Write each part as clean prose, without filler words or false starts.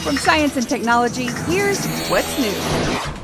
From science and technology, here's What's New.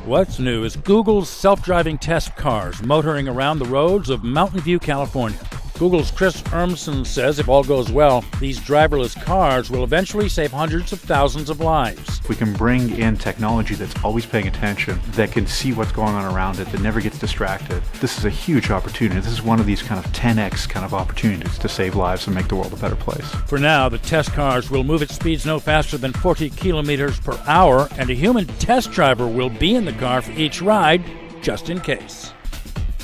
What's new is Google's self-driving test cars motoring around the roads of Mountain View, California. Google's Chris Urmson says if all goes well, these driverless cars will eventually save hundreds of thousands of lives. If we can bring in technology that's always paying attention, that can see what's going on around it, that never gets distracted, this is a huge opportunity. This is one of these kind of 10x kind of opportunities to save lives and make the world a better place. For now, the test cars will move at speeds no faster than 40 kilometers per hour, and a human test driver will be in the car for each ride, just in case.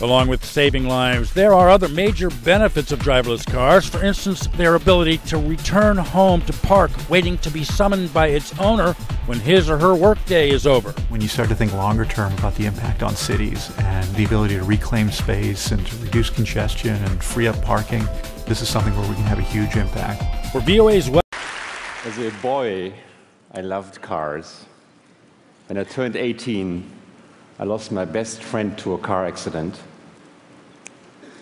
Along with saving lives, there are other major benefits of driverless cars. For instance, their ability to return home to park, waiting to be summoned by its owner when his or her workday is over. When you start to think longer term about the impact on cities and the ability to reclaim space and to reduce congestion and free up parking, this is something where we can have a huge impact. For VOA's As a boy, I loved cars. When I turned 18, I lost my best friend to a car accident,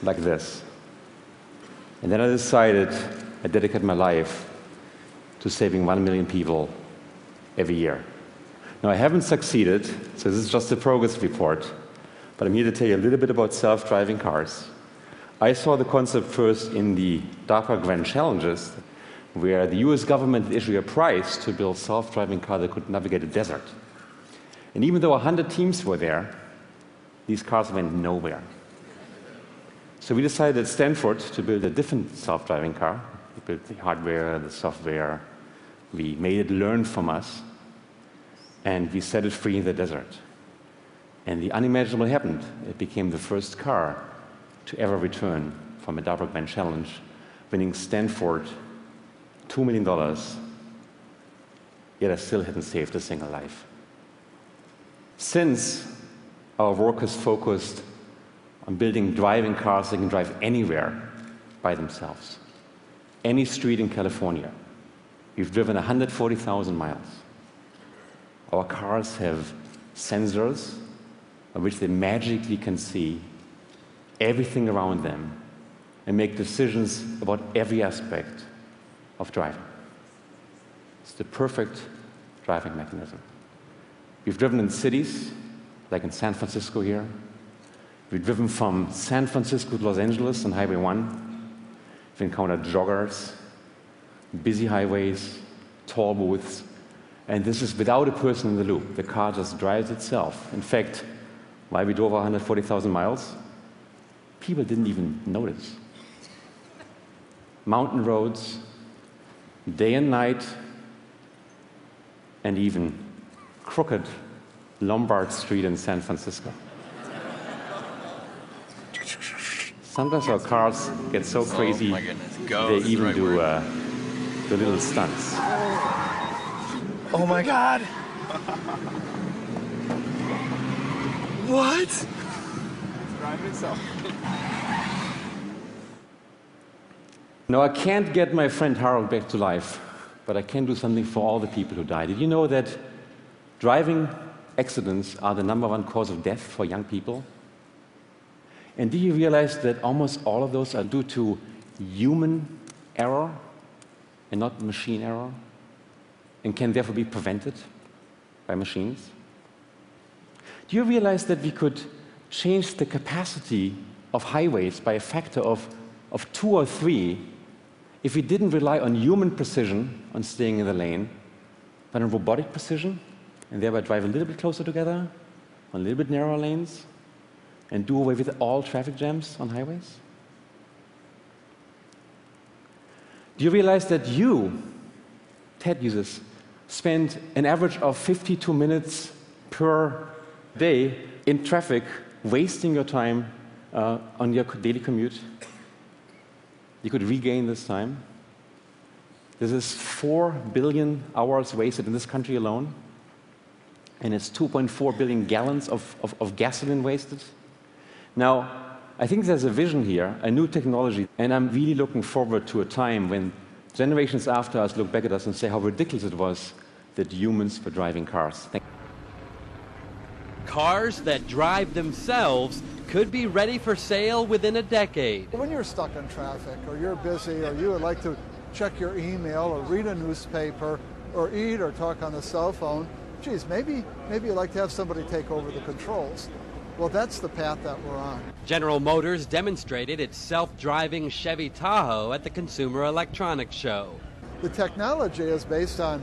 like this. And then I decided I'd dedicate my life to saving 1 million people every year. Now, I haven't succeeded, so this is just a progress report, but I'm here to tell you a little bit about self-driving cars. I saw the concept first in the DARPA Grand Challenges, where the US government issued a prize to build self-driving car that could navigate a desert. And even though 100 teams were there, these cars went nowhere. So we decided at Stanford to build a different self-driving car. We built the hardware, the software. We made it learn from us. And we set it free in the desert. And the unimaginable happened. It became the first car to ever return from a DARPA Grand Challenge, winning Stanford $2 million. Yet I still hadn't saved a single life. Since our work has focused on building driving cars that can drive anywhere by themselves, any street in California, we've driven 140,000 miles. Our cars have sensors on which they magically can see everything around them and make decisions about every aspect of driving. It's the perfect driving mechanism. We've driven in cities, like in San Francisco here. We've driven from San Francisco to Los Angeles on Highway 1. We've encountered joggers, busy highways, toll booths, and this is without a person in the loop. The car just drives itself. In fact, while we drove 140,000 miles, people didn't even notice. Mountain roads, day and night, and even crooked Lombard Street in San Francisco. Sometimes our cars get so crazy, they even do the little stunts. Oh my God! What? It's driving itself. Now, I can't get my friend Harold back to life, but I can do something for all the people who died. Did you know that driving accidents are the #1 cause of death for young people? And do you realize that almost all of those are due to human error and not machine error, and can therefore be prevented by machines? Do you realize that we could change the capacity of highways by a factor of 2 or 3 if we didn't rely on human precision on staying in the lane, but on robotic precision, and thereby drive a little bit closer together, on a little bit narrower lanes, and do away with all traffic jams on highways? Do you realize that you, TED users, spend an average of 52 minutes per day in traffic, wasting your time on your daily commute? You could regain this time. This is 4 billion hours wasted in this country alone, and it's 2.4 billion gallons of gasoline wasted. Now, I think there's a vision here, a new technology, and I'm really looking forward to a time when generations after us look back at us and say how ridiculous it was that humans were driving cars. Cars that drive themselves could be ready for sale within a decade. When you're stuck in traffic, or you're busy, or you would like to check your email or read a newspaper, or eat or talk on the cell phone, geez, maybe you'd like to have somebody take over the controls. Well, that's the path that we're on. General Motors demonstrated its self-driving Chevy Tahoe at the Consumer Electronics Show. The technology is based on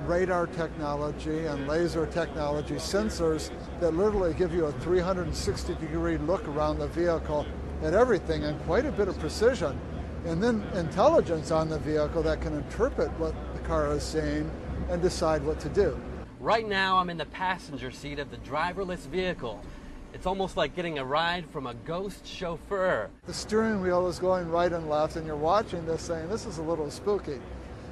radar technology and laser technology sensors that literally give you a 360-degree look around the vehicle at everything and quite a bit of precision. And then intelligence on the vehicle that can interpret what the car is seeing and decide what to do. Right now, I'm in the passenger seat of the driverless vehicle. It's almost like getting a ride from a ghost chauffeur. The steering wheel is going right and left, and you're watching this saying, this is a little spooky.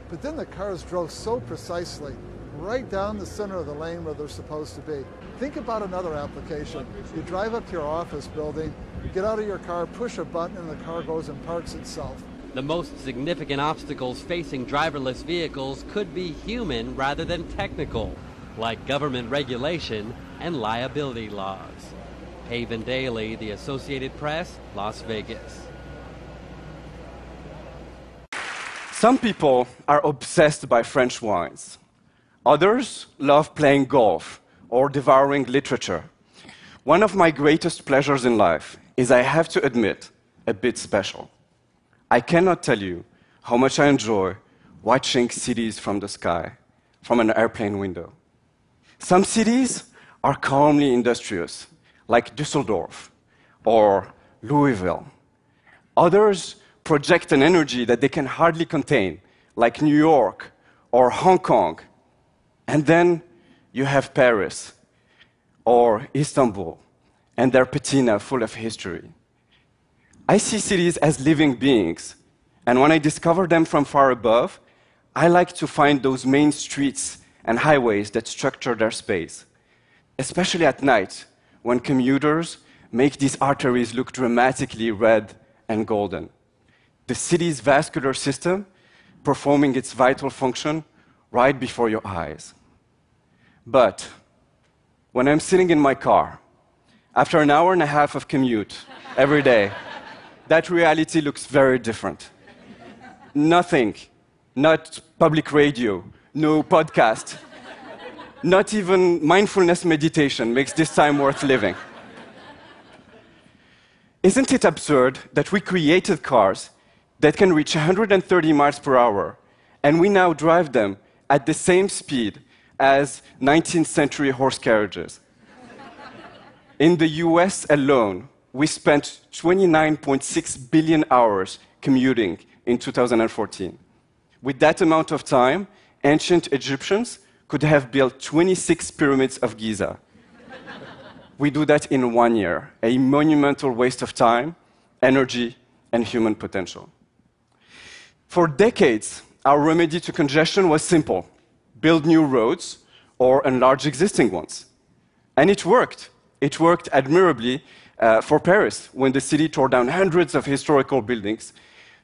But then the cars drove so precisely right down the center of the lane where they're supposed to be. Think about another application. You drive up to your office building, get out of your car, push a button, and the car goes and parks itself. The most significant obstacles facing driverless vehicles could be human rather than technical, like government regulation and liability laws. Haven Daily, The Associated Press, Las Vegas. Some people are obsessed by French wines. Others love playing golf or devouring literature. One of my greatest pleasures in life is, I have to admit, a bit special. I cannot tell you how much I enjoy watching cities from the sky, from an airplane window. Some cities are calmly industrious, like Düsseldorf or Louisville. Others project an energy that they can hardly contain, like New York or Hong Kong. And then you have Paris or Istanbul and their patina full of history. I see cities as living beings, and when I discover them from far above, I like to find those main streets and highways that structure their space, especially at night, when commuters make these arteries look dramatically red and golden. The city's vascular system performing its vital function right before your eyes. But when I'm sitting in my car, after an hour and a half of commute every day, that reality looks very different. Nothing, not public radio, no podcast, not even mindfulness meditation makes this time worth living. Isn't it absurd that we created cars that can reach 130 miles per hour, and we now drive them at the same speed as 19th century horse carriages? In the US alone, we spent 29.6 billion hours commuting in 2014. With that amount of time, ancient Egyptians could have built 26 pyramids of Giza. We do that in 1 year, a monumental waste of time, energy, and human potential. For decades, our remedy to congestion was simple: build new roads or enlarge existing ones. And it worked. It worked admirably for Paris, when the city tore down hundreds of historical buildings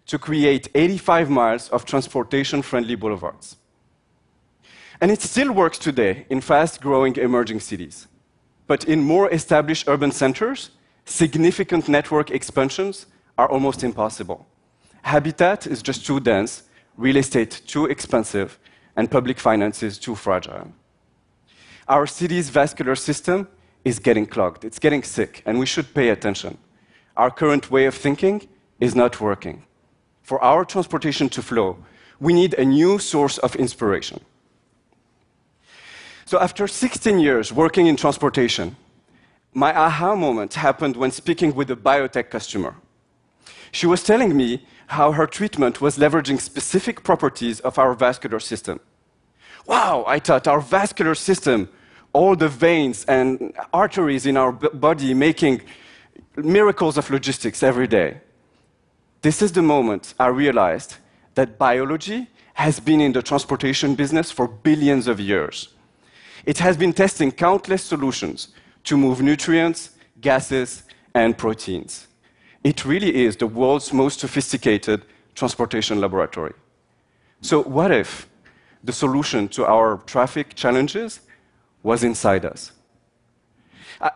to create 85 miles of transportation-friendly boulevards. And it still works today in fast-growing emerging cities. But in more established urban centers, significant network expansions are almost impossible. Habitat is just too dense, real estate too expensive, and public finances too fragile. Our city's vascular system is getting clogged, it's getting sick, and we should pay attention. Our current way of thinking is not working. For our transportation to flow, we need a new source of inspiration. So after 16 years working in transportation, my aha moment happened when speaking with a biotech customer. She was telling me how her treatment was leveraging specific properties of our vascular system. Wow, I thought, our vascular system, all the veins and arteries in our body making miracles of logistics every day. This is the moment I realized that biology has been in the transportation business for billions of years. It has been testing countless solutions to move nutrients, gases, and proteins. It really is the world's most sophisticated transportation laboratory. So what if the solution to our traffic challenges was inside us?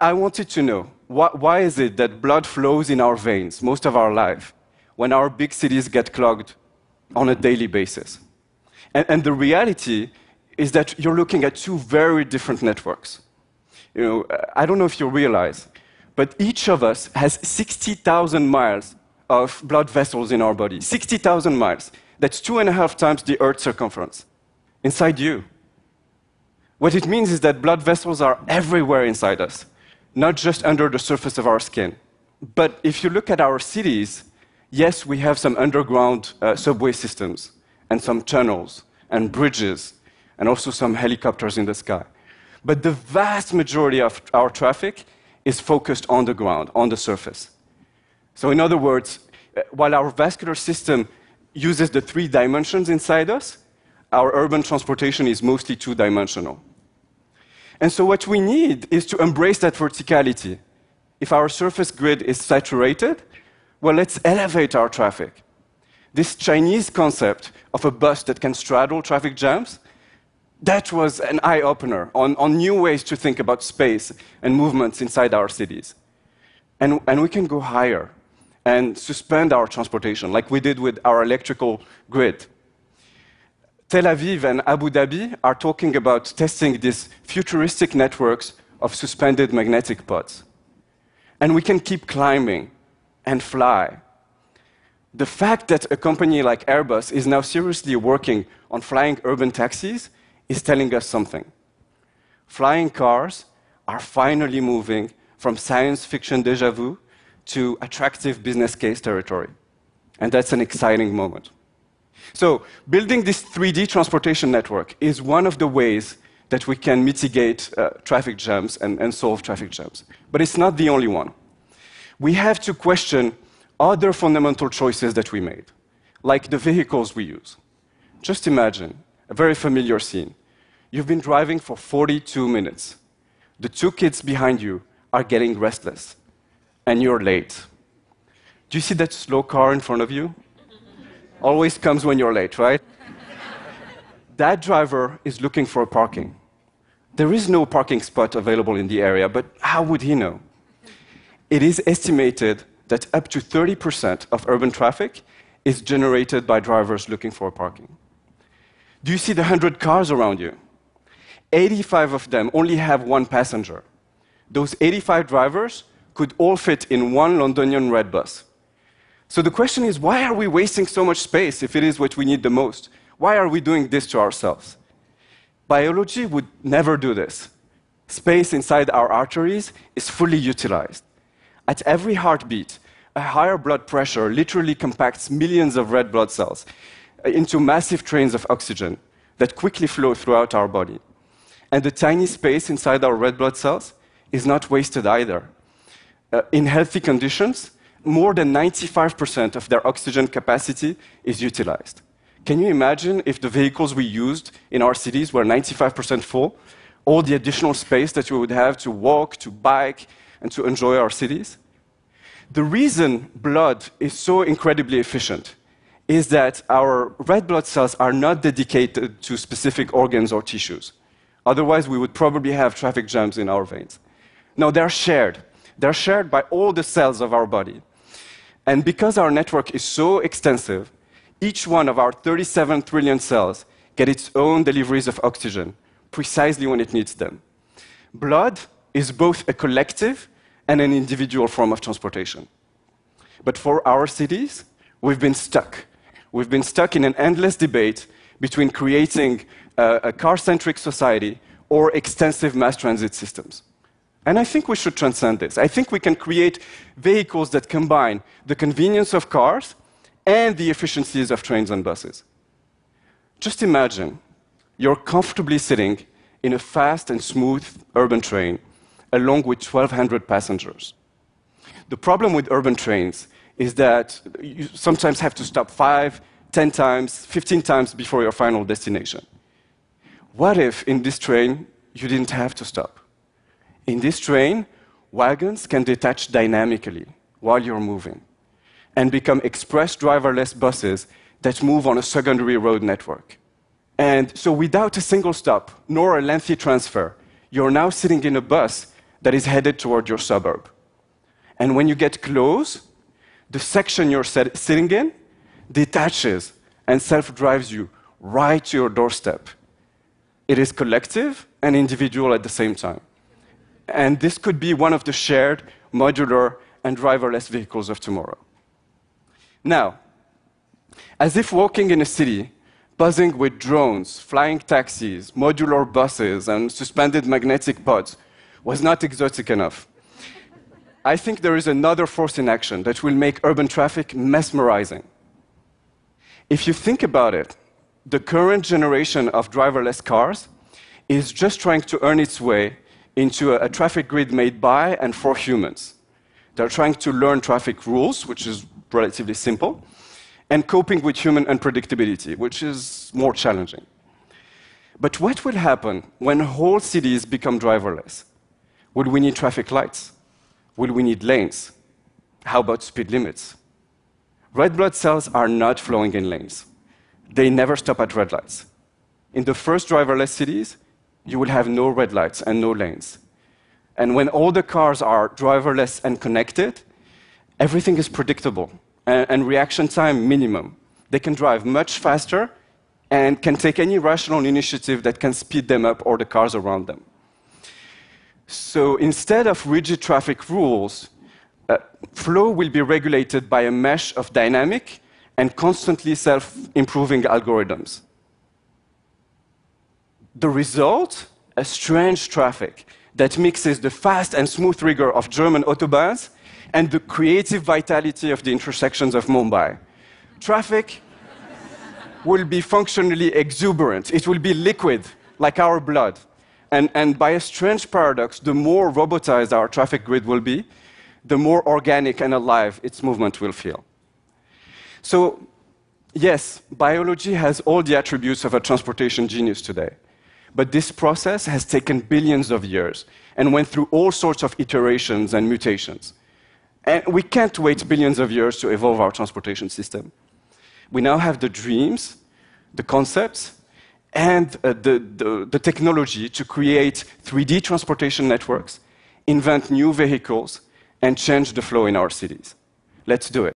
I wanted to know, why is it that blood flows in our veins most of our life when our big cities get clogged on a daily basis? And the reality is that you're looking at two very different networks. I don't know if you realize, but each of us has 60,000 miles of blood vessels in our body. 60,000 miles. That's 2.5 times the Earth's circumference inside you. What it means is that blood vessels are everywhere inside us, not just under the surface of our skin. But if you look at our cities, yes, we have some underground subway systems, and some tunnels, and bridges, and also some helicopters in the sky. But the vast majority of our traffic is focused on the ground, on the surface. So in other words, while our vascular system uses the 3 dimensions inside us, our urban transportation is mostly 2-dimensional. And so what we need is to embrace that verticality. If our surface grid is saturated, well, let's elevate our traffic. This Chinese concept of a bus that can straddle traffic jams, that was an eye-opener on new ways to think about space and movements inside our cities. And we can go higher and suspend our transportation, like we did with our electrical grid. Tel Aviv and Abu Dhabi are talking about testing these futuristic networks of suspended magnetic pods. And we can keep climbing and fly. The fact that a company like Airbus is now seriously working on flying urban taxis is telling us something. Flying cars are finally moving from science fiction déjà vu to attractive business case territory. And that's an exciting moment. So, building this 3D transportation network is one of the ways that we can mitigate traffic jams and solve traffic jams. But it's not the only one. We have to question other fundamental choices that we made, like the vehicles we use. Just imagine a very familiar scene. You've been driving for 42 minutes. The 2 kids behind you are getting restless, and you're late. Do you see that slow car in front of you? Always comes when you're late, right? That driver is looking for parking. There is no parking spot available in the area, but how would he know? It is estimated that up to 30% of urban traffic is generated by drivers looking for parking. Do you see the 100 cars around you? 85 of them only have 1 passenger. Those 85 drivers could all fit in 1 Londonian red bus. So the question is, why are we wasting so much space if it is what we need the most? Why are we doing this to ourselves? Biology would never do this. Space inside our arteries is fully utilized. At every heartbeat, a higher blood pressure literally compacts millions of red blood cells into massive trains of oxygen that quickly flow throughout our body. And the tiny space inside our red blood cells is not wasted either. In healthy conditions, more than 95% of their oxygen capacity is utilized. Can you imagine if the vehicles we used in our cities were 95% full? All the additional space that we would have to walk, to bike, and to enjoy our cities? The reason blood is so incredibly efficient is that our red blood cells are not dedicated to specific organs or tissues. Otherwise, we would probably have traffic jams in our veins. No, they're shared. They're shared by all the cells of our body. And because our network is so extensive, each one of our 37 trillion cells get its own deliveries of oxygen, precisely when it needs them. Blood is both a collective and an individual form of transportation. But for our cities, we've been stuck. We've been stuck in an endless debate between creating a car-centric society or extensive mass transit systems. And I think we should transcend this. I think we can create vehicles that combine the convenience of cars and the efficiencies of trains and buses. Just imagine you're comfortably sitting in a fast and smooth urban train along with 1,200 passengers. The problem with urban trains is that you sometimes have to stop 5, 10 times, 15 times before your final destination. What if in this train you didn't have to stop? In this train, wagons can detach dynamically while you're moving and become express driverless buses that move on a secondary road network. And so without a single stop, nor a lengthy transfer, you're now sitting in a bus that is headed toward your suburb. And when you get close, the section you're sitting in detaches and self-drives you right to your doorstep. It is collective and individual at the same time. And this could be one of the shared, modular, and driverless vehicles of tomorrow. Now, as if walking in a city, buzzing with drones, flying taxis, modular buses, and suspended magnetic pods was not exotic enough, I think there is another force in action that will make urban traffic mesmerizing. If you think about it, the current generation of driverless cars is just trying to earn its way into a traffic grid made by and for humans. They're trying to learn traffic rules, which is relatively simple, and coping with human unpredictability, which is more challenging. But what will happen when whole cities become driverless? Will we need traffic lights? Will we need lanes? How about speed limits? Red blood cells are not flowing in lanes. They never stop at red lights. In the first driverless cities, you will have no red lights and no lanes. And when all the cars are driverless and connected, everything is predictable and reaction time minimum. They can drive much faster and can take any rational initiative that can speed them up or the cars around them. So instead of rigid traffic rules, flow will be regulated by a mesh of dynamic and constantly self-improving algorithms. The result? A strange traffic that mixes the fast and smooth rigor of German autobahns and the creative vitality of the intersections of Mumbai. Traffic will be functionally exuberant. It will be liquid, like our blood. And by a strange paradox, the more robotized our traffic grid will be, the more organic and alive its movement will feel. So, yes, biology has all the attributes of a transportation genius today. But this process has taken billions of years and went through all sorts of iterations and mutations. And we can't wait billions of years to evolve our transportation system. We now have the dreams, the concepts, and the technology to create 3D transportation networks, invent new vehicles, and change the flow in our cities. Let's do it.